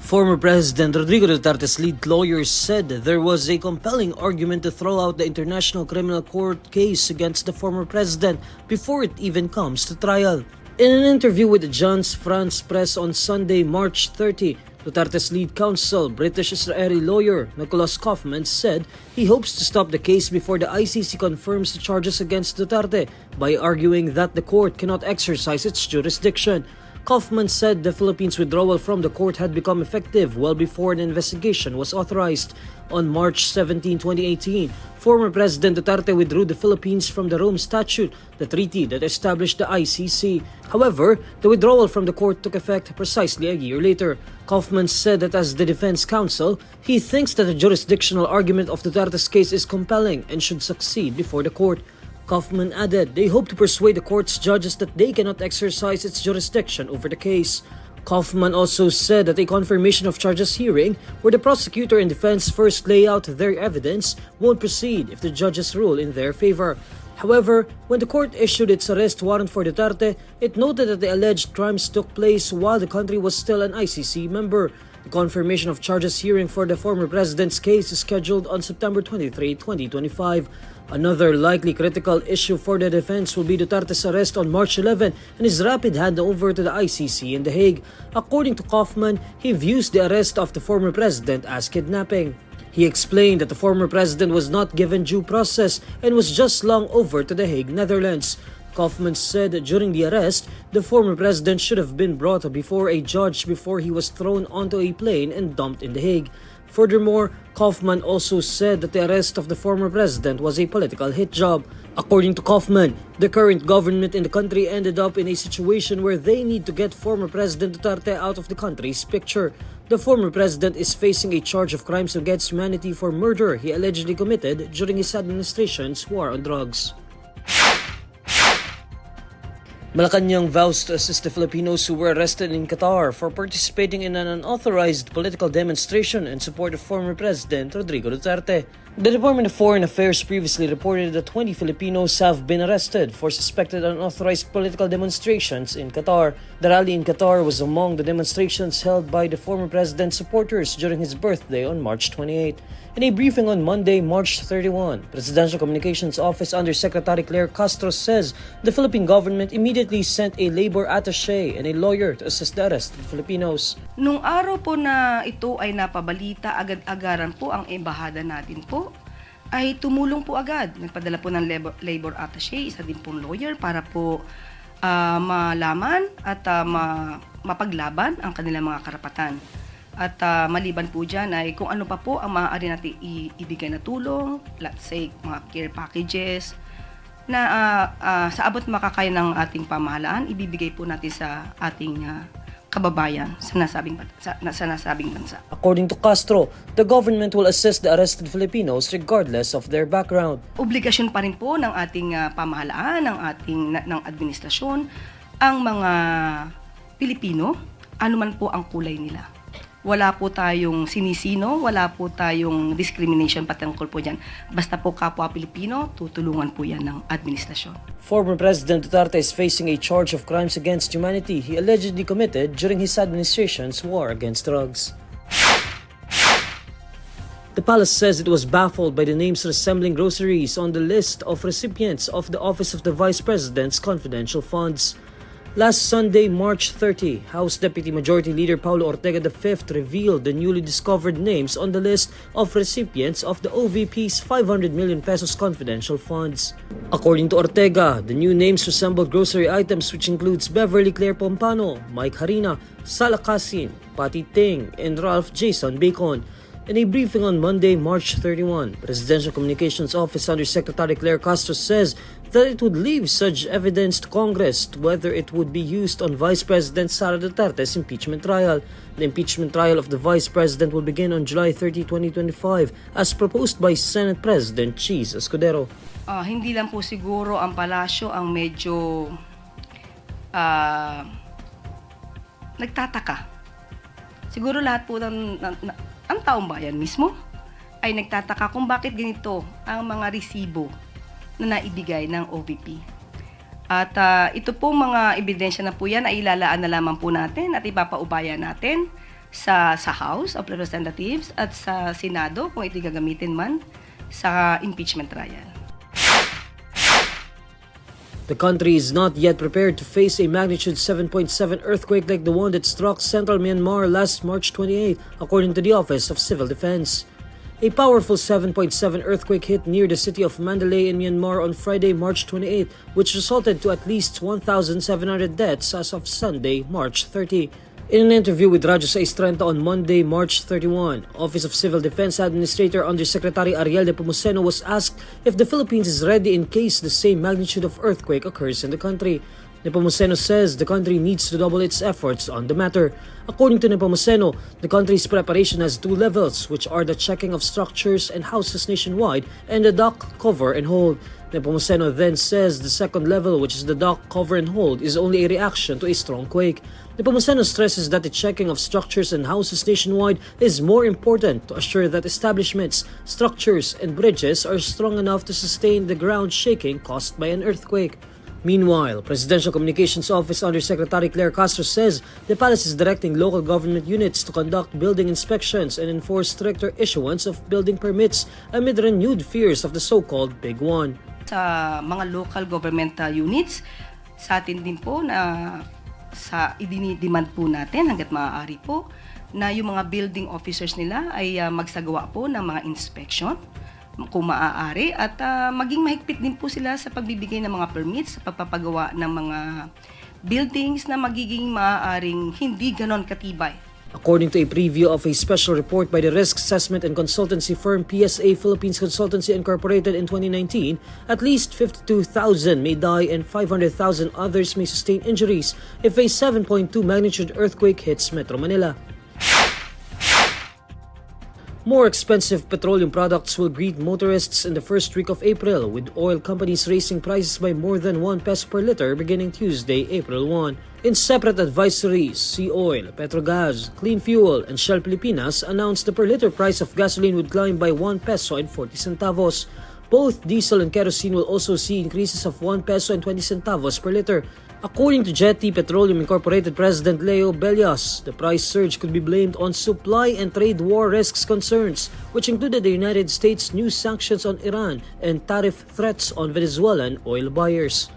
Former President Rodrigo Duterte's lead lawyers said there was a compelling argument to throw out the International Criminal Court case against the former president before it even comes to trial. In an interview with Agence France Presse on Sunday, March 30, Duterte's lead counsel, British-Israeli lawyer Nicholas Kaufman, said he hopes to stop the case before the ICC confirms the charges against Duterte by arguing that the court cannot exercise its jurisdiction. Kaufman said the Philippines' withdrawal from the court had become effective well before an investigation was authorized. On March 17, 2018, former President Duterte withdrew the Philippines from the Rome Statute, the treaty that established the ICC. However, the withdrawal from the court took effect precisely a year later. Kaufman said that as the defense counsel, he thinks that the jurisdictional argument of Duterte's case is compelling and should succeed before the court. Kaufman added they hope to persuade the court's judges that they cannot exercise its jurisdiction over the case. Kaufman also said that a confirmation of charges hearing, where the prosecutor and defense first lay out their evidence, won't proceed if the judges rule in their favor. However, when the court issued its arrest warrant for Duterte, it noted that the alleged crimes took place while the country was still an ICC member. The confirmation of charges hearing for the former president's case is scheduled on September 23, 2025. Another likely critical issue for the defense will be Duterte's arrest on March 11 and his rapid handover to the ICC in The Hague. According to Kaufman, he views the arrest of the former president as kidnapping. He explained that the former president was not given due process and was just slung over to The Hague, Netherlands. Kaufman said that during the arrest, the former president should have been brought before a judge before he was thrown onto a plane and dumped in The Hague. Furthermore, Kaufman also said that the arrest of the former president was a political hit job. According to Kaufman, the current government in the country ended up in a situation where they need to get former President Duterte out of the country's picture. The former president is facing a charge of crimes against humanity for murder he allegedly committed during his administration's war on drugs. Malacanang vows to assist the Filipinos who were arrested in Qatar for participating in an unauthorized political demonstration in support of former President Rodrigo Duterte. The Department of Foreign Affairs previously reported that 20 Filipinos have been arrested for suspected unauthorized political demonstrations in Qatar. The rally in Qatar was among the demonstrations held by the former president's supporters during his birthday on March 28. In a briefing on Monday, March 31, Presidential Communications Office Undersecretary Claire Castro says the Philippine government immediately sent a labor attaché and a lawyer to assist the arrested Filipinos. Nung araw po na ito ay napabalita, agad-agaran po ang embahada natin po ay tumulong po agad. Nagpadala po ng labor attaché, isa din pong lawyer para po malaman at mapaglaban ang kanilang mga karapatan. At maliban po dyan ay kung ano pa po ang maaari natin ibigay na tulong, let's say mga care packages, na sa abot makakaya ng ating pamahalaan, ibibigay po natin sa ating kababayan sa nasabing bansa. According to Castro, the government will assist the arrested Filipinos regardless of their background. Obligasyon pa rin po ng ating pamahalaan, ng administrasyon, ang mga Pilipino, anuman po ang kulay nila. Wala po tayong sinisino, wala po tayong discrimination patungkol po dyan. Basta po kapwa Pilipino, tutulungan po yan ng administrasyon. Former President Duterte is facing a charge of crimes against humanity he allegedly committed during his administration's war against drugs. The palace says it was baffled by the names resembling groceries on the list of recipients of the Office of the Vice President's confidential funds. Last Sunday, March 30, House Deputy Majority Leader Paulo Ortega V revealed the newly discovered names on the list of recipients of the OVP's 500 million pesos confidential funds. According to Ortega, the new names resembled grocery items which includes Beverly Claire Pompano, Mike Harina, Sala Casin, Patty Ting, and Ralph Jason Bacon. In a briefing on Monday, March 31, Presidential Communications Office Undersecretary Claire Castro says that it would leave such evidence to Congress whether it would be used on Vice President Sara Duterte's impeachment trial. The impeachment trial of the Vice President will begin on July 30, 2025 as proposed by Senate President Cheese Escudero. Hindi lang po siguro ang palasyo ang medyo nagtataka. Siguro lahat po ang taong bayan mismo ay nagtataka kung bakit ganito ang mga resibo na naibigay ng OVP. At ito po mga ebidensya na po yan ay ilalaan na lamang po natin at ipapaubaya natin sa House of Representatives at sa Senado kung ito'y gagamitin man sa impeachment trial. The country is not yet prepared to face a magnitude 7.7 earthquake like the one that struck central Myanmar last March 28, according to the Office of Civil Defense. A powerful 7.7 earthquake hit near the city of Mandalay in Myanmar on Friday, March 28, which resulted to at least 1,700 deaths as of Sunday, March 30. In an interview with Radyo 630 on Monday, March 31, Office of Civil Defense Administrator Undersecretary Ariel Nepomuceno was asked if the Philippines is ready in case the same magnitude of earthquake occurs in the country. Nepomuceno says the country needs to double its efforts on the matter. According to Nepomuceno, the country's preparation has two levels, which are the checking of structures and houses nationwide and the dock, cover, and hold. Nepomuceno then says the second level, which is the dock, cover, and hold, is only a reaction to a strong quake. Nepomuceno stresses that the checking of structures and houses nationwide is more important to assure that establishments, structures, and bridges are strong enough to sustain the ground shaking caused by an earthquake. Meanwhile, Presidential Communications Office Undersecretary Claire Castro says the palace is directing local government units to conduct building inspections and enforce stricter issuance of building permits amid renewed fears of the so-called Big One. Sa mga local government units, sa atin din po na sa idinidemand po natin hanggat maaari po na yung mga building officers nila ay magsagawa po ng mga inspection kung maaari at maging mahigpit din po sila sa pagbibigay ng mga permits sa pagpapagawa ng mga buildings na magiging maaaring hindi ganon katibay. According to a preview of a special report by the risk assessment and consultancy firm PSA Philippines Consultancy Incorporated in 2019, at least 52,000 may die and 500,000 others may sustain injuries if a 7.2 magnitude earthquake hits Metro Manila. More expensive petroleum products will greet motorists in the first week of April, with oil companies raising prices by more than 1 peso per liter beginning Tuesday, April 1. In separate advisories, Sea Oil, Petrogas, Clean Fuel, and Shell Pilipinas announced the per liter price of gasoline would climb by 1 peso and 40 centavos. Both diesel and kerosene will also see increases of 1 peso and 20 centavos per liter. According to Jetty Petroleum Incorporated President Leo Bellas, the price surge could be blamed on supply and trade war risks concerns, which included the United States' new sanctions on Iran and tariff threats on Venezuelan oil buyers.